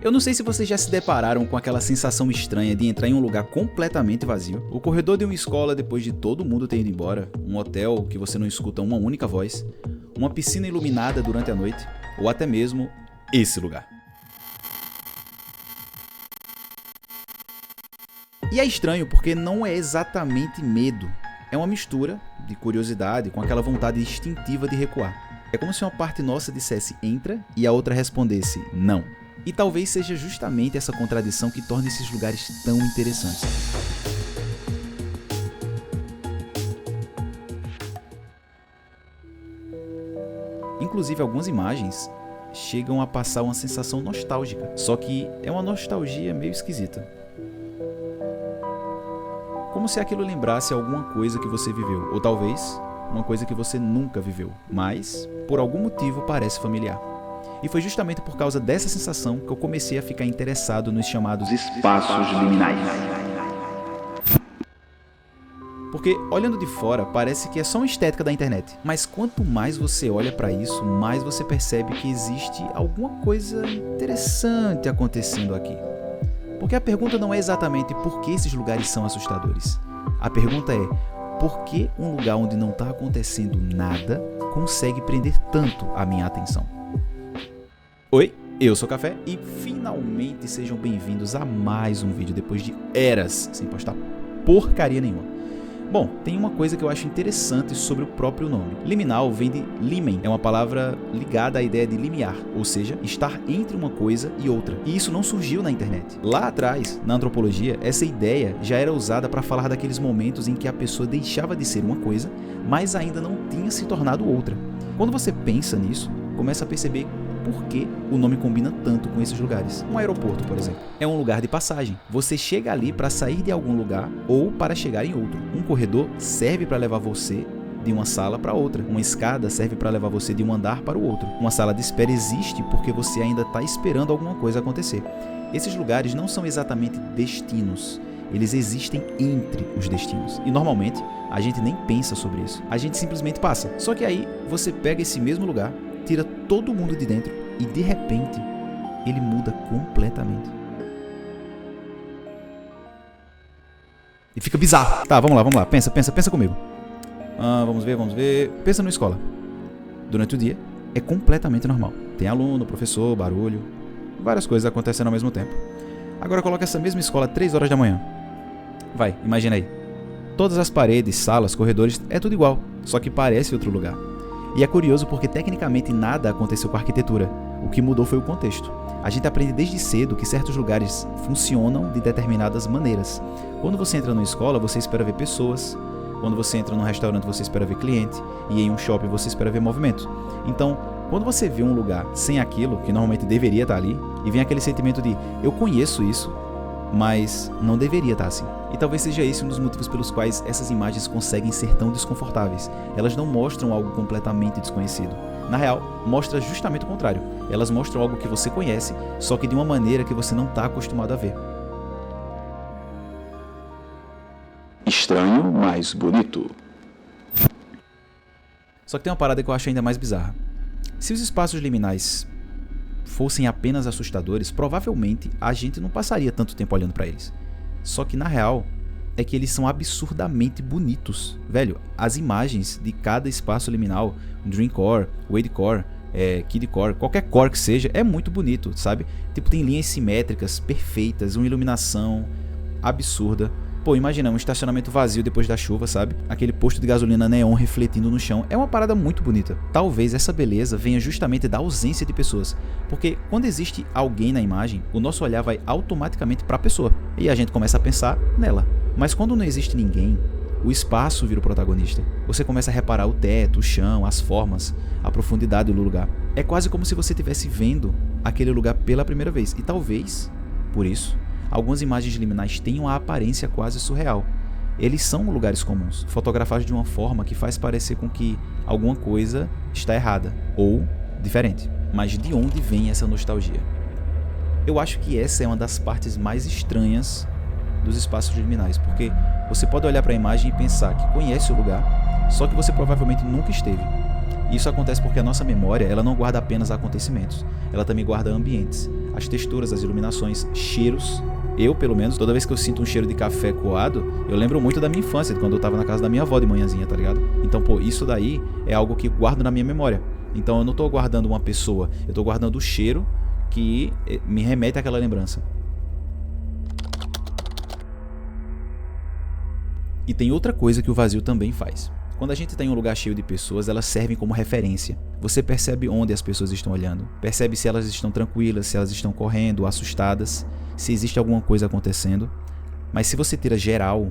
Eu não sei se vocês já se depararam com aquela sensação estranha de entrar em um lugar completamente vazio. O corredor de uma escola depois de todo mundo ter ido embora, um hotel que você não escuta uma única voz, uma piscina iluminada durante a noite, ou até mesmo esse lugar. E é estranho porque não é exatamente medo, é uma mistura de curiosidade com aquela vontade instintiva de recuar. É como se uma parte nossa dissesse entra e a outra respondesse não. E talvez seja justamente essa contradição que torna esses lugares tão interessantes. Inclusive, algumas imagens chegam a passar uma sensação nostálgica, só que é uma nostalgia meio esquisita. Como se aquilo lembrasse alguma coisa que você viveu, ou talvez uma coisa que você nunca viveu, mas por algum motivo parece familiar. E foi justamente por causa dessa sensação que eu comecei a ficar interessado nos chamados espaços liminais. Porque, olhando de fora, parece que é só uma estética da internet. Mas quanto mais você olha para isso, mais você percebe que existe alguma coisa interessante acontecendo aqui. Porque a pergunta não é exatamente por que esses lugares são assustadores. A pergunta é, por que um lugar onde não está acontecendo nada consegue prender tanto a minha atenção? Oi, eu sou o Café e finalmente sejam bem-vindos a mais um vídeo depois de eras sem postar porcaria nenhuma. Bom, tem uma coisa que eu acho interessante sobre o próprio nome. Liminal vem de limen, é uma palavra ligada à ideia de limiar, ou seja, estar entre uma coisa e outra. E isso não surgiu na internet. Lá atrás, na antropologia, essa ideia já era usada para falar daqueles momentos em que a pessoa deixava de ser uma coisa, mas ainda não tinha se tornado outra. Quando você pensa nisso, começa a perceber por que o nome combina tanto com esses lugares. Um aeroporto, por exemplo, é um lugar de passagem. Você chega ali para sair de algum lugar ou para chegar em outro. Um corredor serve para levar você de uma sala para outra. Uma escada serve para levar você de um andar para o outro. Uma sala de espera existe porque você ainda está esperando alguma coisa acontecer. Esses lugares não são exatamente destinos. Eles existem entre os destinos. E normalmente, a gente nem pensa sobre isso. A gente simplesmente passa. Só que aí, você pega esse mesmo lugar, tira todo mundo de dentro e de repente ele muda completamente. E fica bizarro. Tá, vamos lá. Pensa comigo. Vamos ver. Pensa numa escola. Durante o dia é completamente normal. Tem aluno, professor, barulho, várias coisas acontecendo ao mesmo tempo. Agora coloca essa mesma escola 3 horas da manhã. Vai, imagina aí. Todas as paredes, salas, corredores, é tudo igual, só que parece outro lugar. E é curioso porque tecnicamente nada aconteceu com a arquitetura. O que mudou foi o contexto. A gente aprende desde cedo que certos lugares funcionam de determinadas maneiras. Quando você entra numa escola, você espera ver pessoas. Quando você entra num restaurante, você espera ver cliente. E em um shopping, você espera ver movimento. Então, quando você vê um lugar sem aquilo, que normalmente deveria estar ali, e vem aquele sentimento de, eu conheço isso, mas não deveria estar assim. E talvez seja esse um dos motivos pelos quais essas imagens conseguem ser tão desconfortáveis. Elas não mostram algo completamente desconhecido. Na real, mostra justamente o contrário. Elas mostram algo que você conhece, só que de uma maneira que você não está acostumado a ver. Estranho, mas bonito. Só que tem uma parada que eu acho ainda mais bizarra. Se os espaços liminais fossem apenas assustadores, provavelmente a gente não passaria tanto tempo olhando pra eles. Só que na real, é que eles são absurdamente bonitos. Velho, as imagens de cada espaço liminal, Dreamcore, Wadecore, Kidcore, qualquer core que seja, é muito bonito, sabe? Tipo, tem linhas simétricas, perfeitas, uma iluminação absurda. Pô, imagina um estacionamento vazio depois da chuva, sabe? Aquele posto de gasolina neon refletindo no chão. É uma parada muito bonita. Talvez essa beleza venha justamente da ausência de pessoas. Porque quando existe alguém na imagem, o nosso olhar vai automaticamente para a pessoa. E a gente começa a pensar nela. Mas quando não existe ninguém, o espaço vira o protagonista. Você começa a reparar o teto, o chão, as formas, a profundidade do lugar. É quase como se você estivesse vendo aquele lugar pela primeira vez. E talvez, por isso, algumas imagens liminais tenham a aparência quase surreal. Eles são lugares comuns, fotografados de uma forma que faz parecer com que alguma coisa está errada, ou diferente. Mas de onde vem essa nostalgia? Eu acho que essa é uma das partes mais estranhas dos espaços liminais, porque você pode olhar para a imagem e pensar que conhece o lugar, só que você provavelmente nunca esteve. Isso acontece porque a nossa memória, ela não guarda apenas acontecimentos, ela também guarda ambientes, as texturas, as iluminações, cheiros. Eu, pelo menos, toda vez que eu sinto um cheiro de café coado, eu lembro muito da minha infância, de quando eu tava na casa da minha avó de manhãzinha, tá ligado? Então, pô, isso daí é algo que guardo na minha memória. Então eu não tô guardando uma pessoa, eu tô guardando o cheiro que me remete àquela lembrança. E tem outra coisa que o vazio também faz. Quando a gente está em um lugar cheio de pessoas, elas servem como referência. Você percebe onde as pessoas estão olhando, percebe se elas estão tranquilas, se elas estão correndo, assustadas, se existe alguma coisa acontecendo. Mas se você tira geral,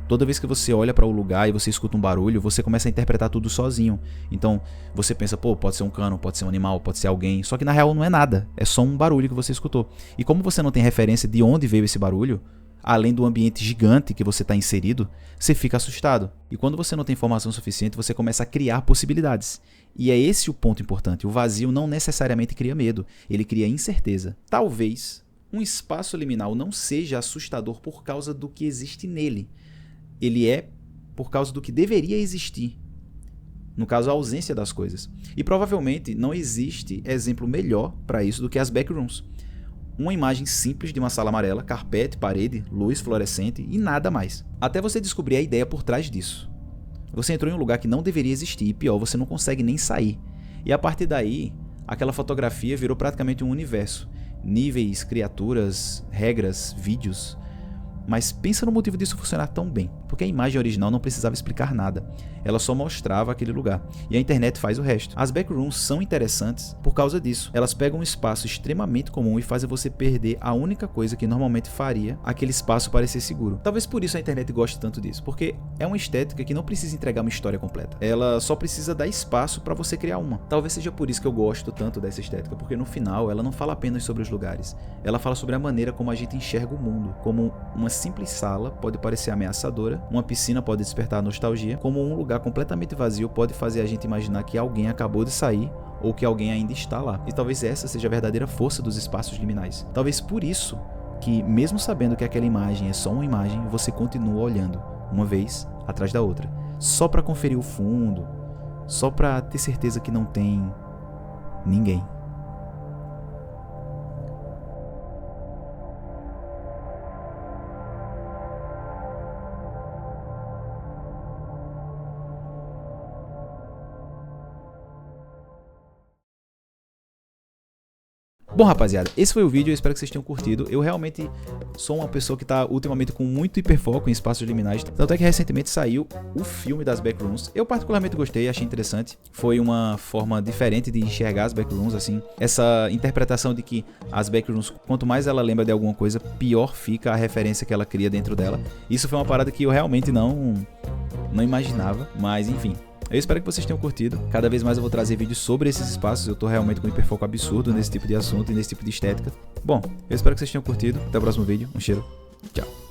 toda vez que você olha para o lugar e você escuta um barulho, você começa a interpretar tudo sozinho. Então você pensa, pô, pode ser um cano, pode ser um animal, pode ser alguém. Só que na real não é nada, é só um barulho que você escutou. E como você não tem referência de onde veio esse barulho, além do ambiente gigante que você está inserido, você fica assustado. E quando você não tem informação suficiente, você começa a criar possibilidades. E é esse o ponto importante. O vazio não necessariamente cria medo, ele cria incerteza. Talvez um espaço liminal não seja assustador por causa do que existe nele. Ele é por causa do que deveria existir. No caso, a ausência das coisas. E provavelmente não existe exemplo melhor para isso do que as backrooms. Uma imagem simples de uma sala amarela, carpete, parede, luz fluorescente e nada mais. Até você descobrir a ideia por trás disso. Você entrou em um lugar que não deveria existir e pior, você não consegue nem sair. E a partir daí, aquela fotografia virou praticamente um universo. Níveis, criaturas, regras, vídeos. Mas pensa no motivo disso funcionar tão bem, porque a imagem original não precisava explicar nada, ela só mostrava aquele lugar, e a internet faz o resto. As backrooms são interessantes por causa disso, elas pegam um espaço extremamente comum e fazem você perder a única coisa que normalmente faria aquele espaço parecer seguro. Talvez por isso a internet goste tanto disso, porque é uma estética que não precisa entregar uma história completa, ela só precisa dar espaço para você criar uma. Talvez seja por isso que eu gosto tanto dessa estética, porque no final ela não fala apenas sobre os lugares, ela fala sobre a maneira como a gente enxerga o mundo, como uma simples sala pode parecer ameaçadora, uma piscina pode despertar nostalgia, como um lugar completamente vazio pode fazer a gente imaginar que alguém acabou de sair ou que alguém ainda está lá. E talvez essa seja a verdadeira força dos espaços liminais. Talvez por isso que, mesmo sabendo que aquela imagem é só uma imagem, você continua olhando, uma vez atrás da outra, só para conferir o fundo, só para ter certeza que não tem ninguém. Bom, rapaziada, esse foi o vídeo, eu espero que vocês tenham curtido. Eu realmente sou uma pessoa que tá ultimamente com muito hiperfoco em espaços liminais. Tanto é que recentemente saiu o filme das backrooms. Eu particularmente gostei, achei interessante. Foi uma forma diferente de enxergar as backrooms, assim. Essa interpretação de que as backrooms, quanto mais ela lembra de alguma coisa, pior fica a referência que ela cria dentro dela. Isso foi uma parada que eu realmente não imaginava, mas enfim. Eu espero que vocês tenham curtido. Cada vez mais eu vou trazer vídeos sobre esses espaços. Eu tô realmente com um hiperfoco absurdo nesse tipo de assunto e nesse tipo de estética. Bom, eu espero que vocês tenham curtido. Até o próximo vídeo. Um cheiro. Tchau.